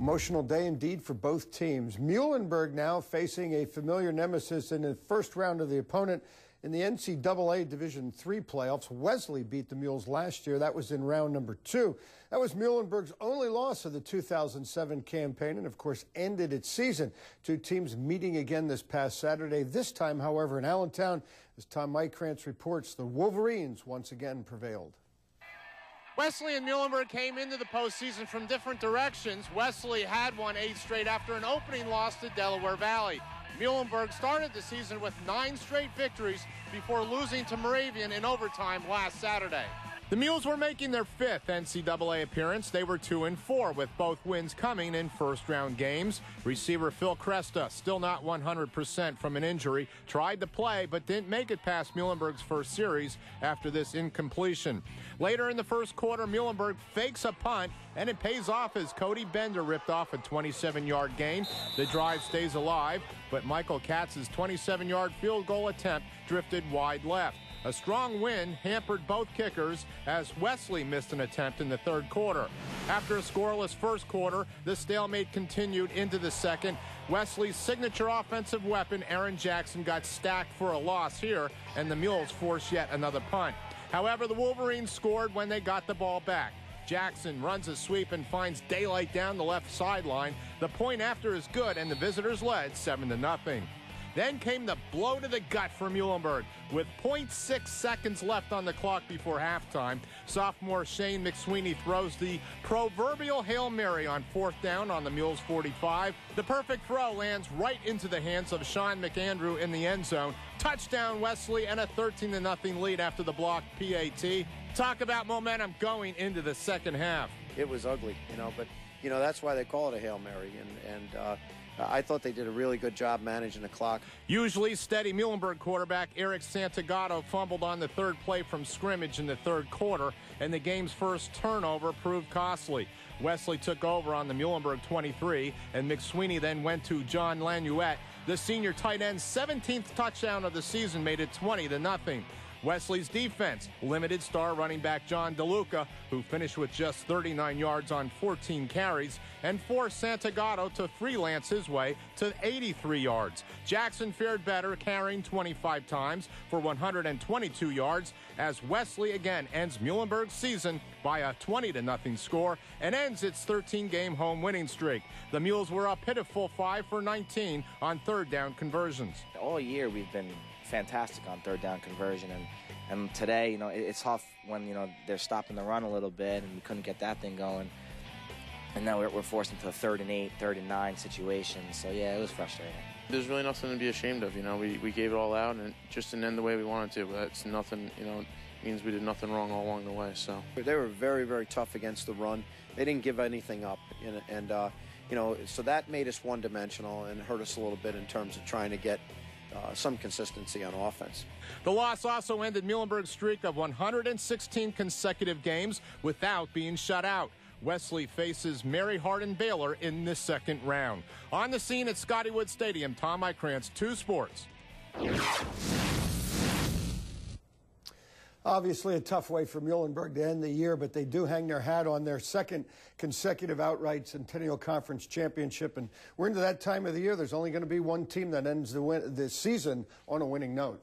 Emotional day indeed for both teams. Muhlenberg now facing a familiar nemesis in the first round of the opponent in the NCAA Division III playoffs. Wesley beat the Mules last year. That was in round number 2. That was Muhlenberg's only loss of the 2007 campaign and, of course, ended its season. Two teams meeting again this past Saturday. This time, however, in Allentown, as Tom Mykrantz reports, the Wolverines once again prevailed. Wesley and Muhlenberg came into the postseason from different directions. Wesley had won 8 straight after an opening loss to Delaware Valley. Muhlenberg started the season with 9 straight victories before losing to Moravian in overtime last Saturday. The Mules were making their 5th NCAA appearance. They were 2-4, with both wins coming in first-round games. Receiver Phil Cresta, still not 100% from an injury, tried to play but didn't make it past Muhlenberg's first series after this incompletion. Later in the first quarter, Muhlenberg fakes a punt, and it pays off as Cody Bender ripped off a 27-yard gain. The drive stays alive, but Michael Katz's 27-yard field goal attempt drifted wide left. A strong wind hampered both kickers as Wesley missed an attempt in the third quarter. After a scoreless first quarter, the stalemate continued into the second. Wesley's signature offensive weapon, Aaron Jackson, got stacked for a loss here, and the Mules forced yet another punt. However, the Wolverines scored when they got the ball back. Jackson runs a sweep and finds daylight down the left sideline. The point after is good, and the visitors led 7-0. Then came the blow to the gut for Muhlenberg. With 0.6 seconds left on the clock before halftime, sophomore Shane McSweeney throws the proverbial Hail Mary on 4th down on the Mules 45. The perfect throw lands right into the hands of Sean McAndrew in the end zone. Touchdown Wesley, and a 13-0 lead after the blocked PAT. Talk about momentum going into the second half. It was ugly, but that's why they call it a Hail Mary, I thought they did a really good job managing the clock. Usually steady Muhlenberg quarterback Eric Santagato fumbled on the third play from scrimmage in the third quarter, and the game's first turnover proved costly. Wesley took over on the Muhlenberg 23, and McSweeney then went to John Lanuette. The senior tight end's 17th touchdown of the season made it 20-0. Wesley's defense limited star running back John DeLuca, who finished with just 39 yards on 14 carries, and forced Santagato to freelance his way to 83 yards. Jackson fared better, carrying 25 times for 122 yards, as Wesley again ends Muhlenberg's season by a 20-0 score and ends its 13-game home winning streak. The Mules were a pitiful 5 for 19 on third down conversions. All year we've been fantastic on third down conversion, and today, it's tough when, they're stopping the run a little bit and we couldn't get that thing going. And now we're forced into a 3rd and 8, 3rd and 9 situation. So, yeah, it was frustrating. There's really nothing to be ashamed of, We gave it all out, and it just didn't end the way we wanted to. But that's nothing, it means we did nothing wrong all along the way, so. They were very, very tough against the run. They didn't give anything up, so that made us one-dimensional and hurt us a little bit in terms of trying to get some consistency on offense. The loss also ended Muhlenberg's streak of 116 consecutive games without being shut out. Wesley faces Mary Hardin Baylor in the second round. On the scene at Scottywood Stadium, Tom Mykrantz, 2 Sports. Obviously a tough way for Muhlenberg to end the year, but they do hang their hat on their 2nd consecutive outright Centennial Conference championship. And we're into that time of the year. There's only going to be one team that ends the season on a winning note.